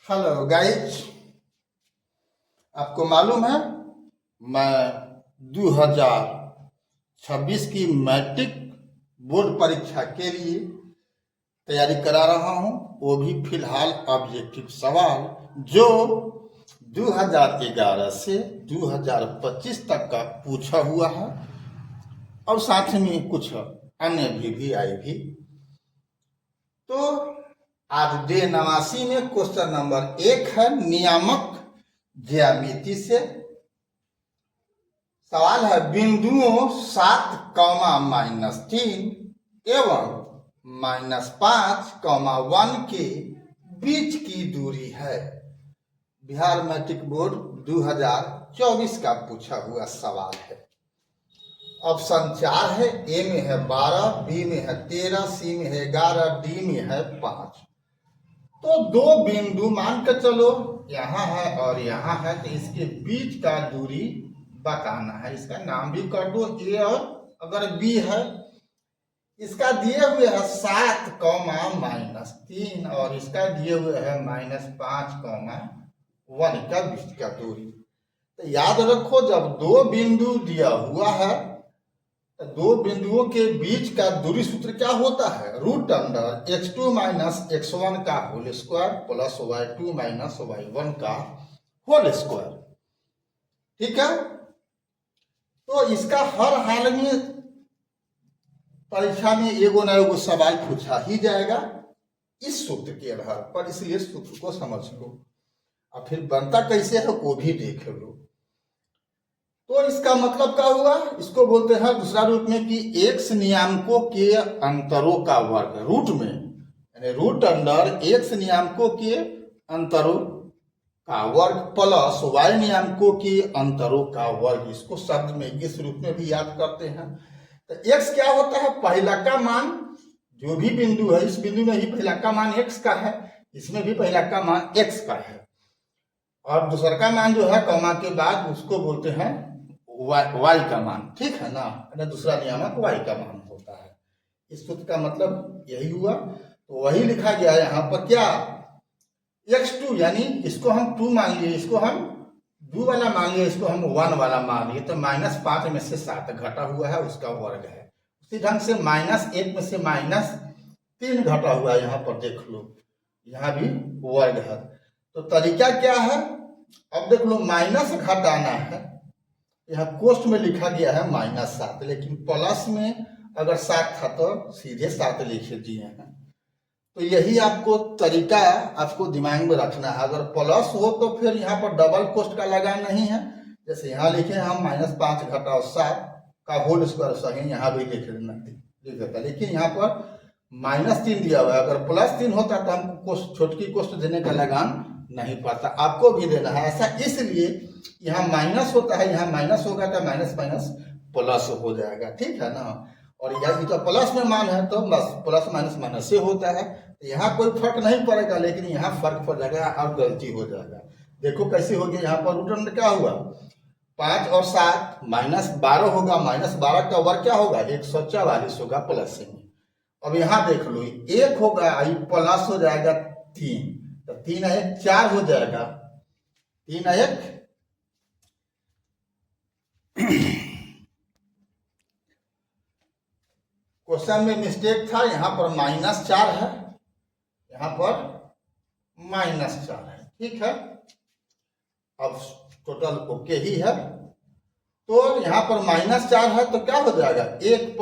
Hello guys, आपको मालूम है मैं 2026 की मैट्रिक बोर्ड परीक्षा के लिए तैयारी करा रहा हूं। वो भी फिलहाल ऑब्जेक्टिव सवाल जो 2011 से 2025 तक का पूछा हुआ है और साथ में कुछ अन्य भी आई भी। तो आज डे 89 में क्वेश्चन नंबर 1 है नियामक ज्यामिति से। सवाल है बिंदुओं 7, -3 एवं -5, 1 के बीच की दूरी है। बिहार मैट्रिक बोर्ड 2024 का पूछा हुआ सवाल है। ऑप्शन 4 है, ए में है 12, बी में है 13, सी में है 11, डी में है 5। तो दो बिंदु मान कर चलो, यहाँ है और यहाँ है, तो इसके बीच का दूरी बताना है। इसका नाम भी कर दो ए, और अगर बी है इसका दिए हुए है 7, -3 और इसका दिए हुए है -5, 1 का बीच का दूरी। तो याद रखो, जब दो बिंदु दिया हुआ है तो दो बिंदुओं के बीच का दूरी सूत्र क्या होता है? √x2 - x1 का whole square plus y2 - y1 का होल स्क्वायर। ठीक है, तो इसका हर हाल में परीक्षा में एगो न एगो सवाल पूछा ही जाएगा इस सूत्र के आधार पर, इसलिए सूत्र को समझ लो और फिर बनता कैसे है वो भी देख लो। तो इसका मतलब क्या हुआ? इसको बोलते हैं दूसरा रूप में कि x नियामकों के अंतरों का वर्ग रूट में, यानी √x नियामकों के अंतरों का वर्ग प्लस y नियामकों के अंतरों का वर्ग। इसको शब्द में इस रूप में भी याद करते हैं। तो x क्या होता है? पहला का मान, जो भी बिंदु है इस बिंदु में ही पहला का मान x का है, इसमें भी पहला का मान x का है, और दूसरा का मान जो है कॉमा के बाद उसको बोलते हैं y का मान। ठीक है ना, दूसरा नियामक y का मान होता है। इस सूत्र का मतलब यही हुआ। तो वही लिखा गया है यहाँ पर, क्या x2, यानी इसको हम 2 मान लिए, इसको हम 2 वाला मान लिए, इसको हम 1 वाला मान लिए, तो -5 में से 7 घटा हुआ है उसका वर्ग है। उसी ढंग से -1 में से -3 घटा हुआ है, यहाँ पर देख लो, यहाँ भी वर्ग है। तो तरीका क्या है? अब देख लो, माइनस घटाना है, यहाँ कोष्ठ में लिखा गया है -7, लेकिन प्लस में अगर 7 था तो सीधे 7 लिख दिए हैं। तो यही आपको तरीका आपको दिमाग में रखना है। अगर प्लस हो तो फिर यहाँ पर डबल कोष्ठ का लगा नहीं है, जैसे यहाँ लिखे हम -5 घटाओ 7 का होल स्क्वायर, सही यहाँ भी लिख देता, लेकिन यहाँ पर -3 दिया हुआ है। अगर +3 होता तो हमको छोटकी कोष्ठ देने का लगान नहीं पड़ता, आपको भी देना है। ऐसा इसलिए यहाँ माइनस होता है, यहाँ माइनस होगा तो माइनस माइनस प्लस हो जाएगा। ठीक है ना, और यह तो प्लस में मान है तो बस प्लस माइनस माइनस से होता है, तो यहाँ कोई फर्क नहीं पड़ेगा, लेकिन यहाँ फर्क पड़ जाएगा और गलती हो जाएगा। देखो कैसे हो गया, यहाँ पर रूट क्या हुआ, 5 और 7 -12 होगा, -12 का वर्ग क्या होगा, 144 होगा प्लस में। अब यहाँ देख लो, 1 होगा प्लस हो जाएगा 3, तो 3 1 4 हो जाएगा, 3 1 क्वेश्चन में मिस्टेक था, यहाँ पर -4 है, यहाँ पर -4 है। ठीक है, अब टोटल ओके ही है। तो यहाँ पर -4 है तो क्या हो जाएगा, 1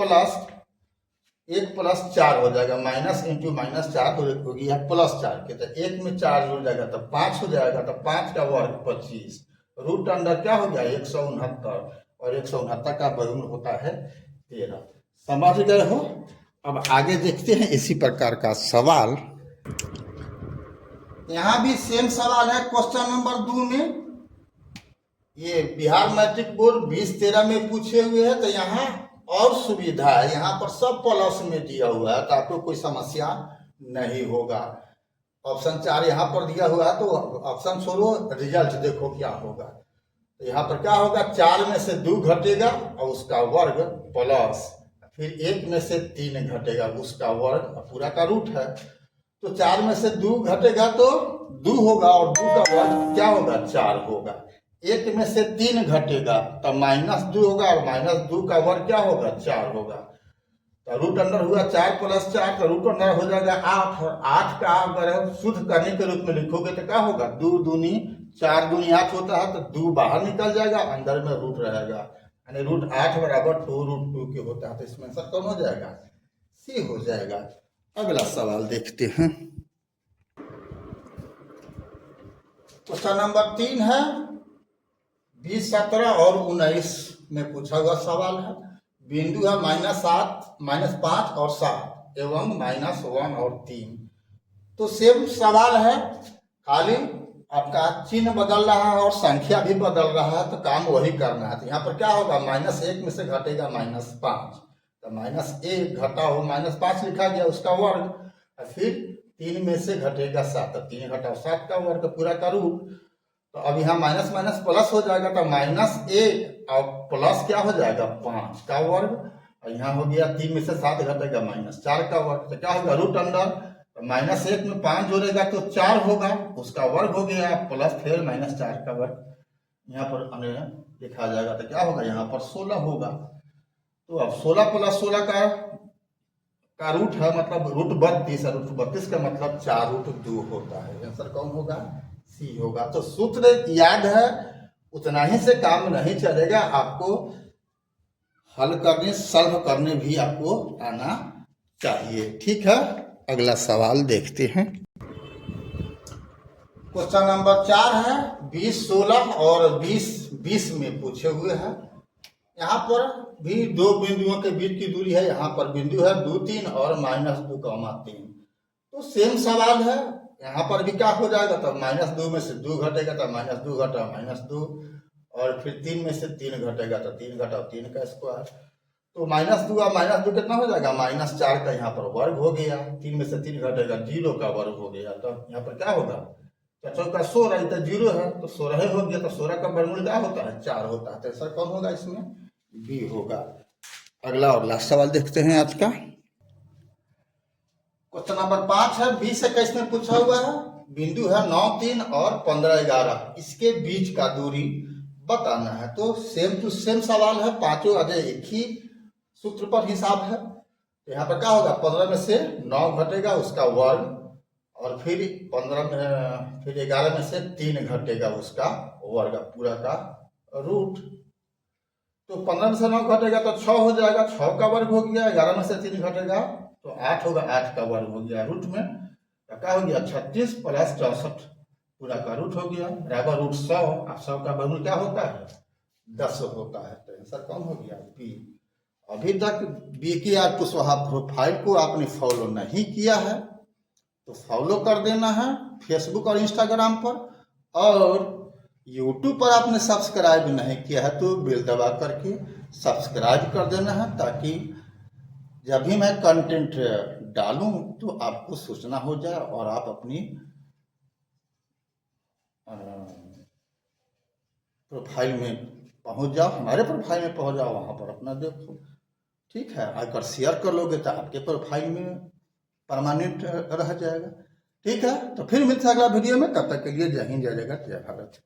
प्लस 4 हो जाएगा, माइनस इंटू -4 हो गया +4 के, तो 1 में 4 जुड़ जाएगा तो 5 हो जाएगा, तो 5 का वर्ग 25, रूट अंडर क्या हो गया 169, और 169 का वर्ग होता है 13। समझ गए हो? अब आगे देखते हैं इसी प्रकार का सवाल। यहाँ भी सेम सवाल है क्वेश्चन नंबर 2 में। ये बिहार मैट्रिक बोर्ड 2013 में पूछे हुए हैं, तो यहाँ और सुविधा है, यहाँ पर सब प्लस में दिया हुआ है, तो आपको कोई समस्या नहीं होगा। ऑप्शन 4 यहाँ पर दिया हुआ है, तो ऑप्शन छोड़ो, रिजल्ट देखो क्या होगा। तो यहाँ पर क्या होगा, 4 में से 2 घटेगा और उसका वर्ग प्लस, फिर 1 में से 3 घटेगा उसका वर्ग, पूरा का रूट है, तो 4 में से 2 घटेगा तो 2 होगा, और 2 का वर्ग क्या होगा, 4 होगा। 1 में से 3 घटेगा तो -2 होगा, और -2 का वर्ग क्या होगा, 4 होगा। तो रूट अंडर हुआ 4 + 4, तो रूट अंडर हो जाएगा 8। 8 का अगर शुद्ध करने के रूप में लिखोगे तो क्या होगा, 2 दूनी 4 दूनी 8 होता है, तो 2 बाहर निकल जाएगा, अंदर में रूट रहेगा, यानी रूट 8 बराबर 2 रूट 2 के होता है। तो इसमें आंसर कौन हो जाएगा, सी हो जाएगा। अगला सवाल देखते हैं। क्वेश्चन नंबर 3 है, 20, 17 और 19 में पूछा हुआ सवाल है। बिंदु है -7, -5 और 7 एवं -1 और 3। तो सेम सवाल है, खाली आपका चिन्ह बदल रहा है और संख्या भी बदल रहा है, तो काम वही करना है। तो यहाँ पर क्या होगा, -1 में से घटेगा -5, तो -1 घटा हो -5 लिखा गया, उसका वर्ग। फिर 3 में से घटेगा 7, तो 3 घटाओ 7 का वर्ग, पूरा का रूट। तो अब यहाँ माइनस माइनस प्लस हो जाएगा, तो -1 और प्लस क्या हो जाएगा, 5 का वर्ग। और यहाँ हो गया 3 में से 7 घटेगा -4 का वर्ग, तो क्या होगा, रूट अंडर -1 में 5 जोड़ेगा तो 4 होगा, उसका वर्ग हो गया, प्लस फिर -4 का वर्ग यहाँ पर हमें लिखा जाएगा, तो क्या होगा, यहाँ पर 16 होगा। तो अब 16 + 16 का रूट है, मतलब रूट 32 है। रूट 32 का मतलब 4 रूट 2 होता है। आंसर कौन होगा, सी होगा। तो सूत्र याद है, उतना ही से काम नहीं चलेगा, आपको हल करने सॉल्व करने भी आपको आना चाहिए। ठीक है, अगला सवाल देखते हैं। क्वेश्चन नंबर 4 है, 20, 16 और 20, 20 में पूछे हुए हैं। यहाँ पर भी 2 बिंदुओं के बीच की दूरी है, यहाँ पर बिंदु है 2, 3 और -2, 3। तो सेम सवाल है, यहाँ पर भी क्या हो जाएगा, तब -2 में से 2 घटेगा, तब -2 घटा -2, और फिर 3 में से 3 घटेगा, तो 3 घटाओ 3 का स्क्वायर। तो -2 और -2 कितना हो जाएगा, -4 का यहाँ पर वर्ग हो गया। 3 में से 3 घटेगा, 0 का वर्ग हो गया। तो यहाँ पर क्या होगा, 4 का 16, तो 0 है, तो 16 हो गया। तो 16 का वर्गमूल क्या होता है, 4 होता है। तो आंसर कौन होगा, इसमें बी होगा। अगला और लास्ट सवाल देखते हैं आज का। क्वेश्चन नंबर 5 है, 20 से 21 में पूछा हुआ है। बिंदु है 9, 3 और 15, 11, इसके बीच का दूरी बताना है। तो सेम टू सेम सवाल है, पांचों अजय एक ही सूत्र पर हिसाब है। तो यहाँ पर क्या होगा, 15 में से 9 घटेगा, उसका वर्ग, और फिर 11 में से 3 घटेगा, उसका वर्ग, पूरा का रूट। तो 15 में से 9 घटेगा तो 6 हो जाएगा, 6 का वर्ग हो गया। 11 में से 3 घटेगा तो 8 होगा, 8 का वर्ग हो गया। रूट में क्या हो गया, 36 + 64, पूरा का रूट हो गया, बराबर रूट 100। 100 का वर्गमूल क्या होता है, 10 होता है। तो आंसर कौन हो गया, बी। अभी तक बी की आप कुशवाहा प्रोफाइल को आपने फॉलो नहीं किया है तो फॉलो कर देना है, फेसबुक और इंस्टाग्राम पर। और यूट्यूब पर आपने सब्सक्राइब नहीं किया है तो बेल दबा करके सब्सक्राइब कर देना है, ताकि जब भी मैं कंटेंट डालूं तो आपको सूचना हो जाए और आप अपनी प्रोफाइल में पहुंच जाओ, हमारे प्रोफाइल में पहुंच जाओ, वहां पर अपना देखो। ठीक है, अगर शेयर कर लोगे तो आपके प्रोफाइल में परमानेंट रह जाएगा। ठीक है, तो फिर मिलते हैं अगला वीडियो में। तब तक के लिए जय हिंद, जय जगत, जय भारत।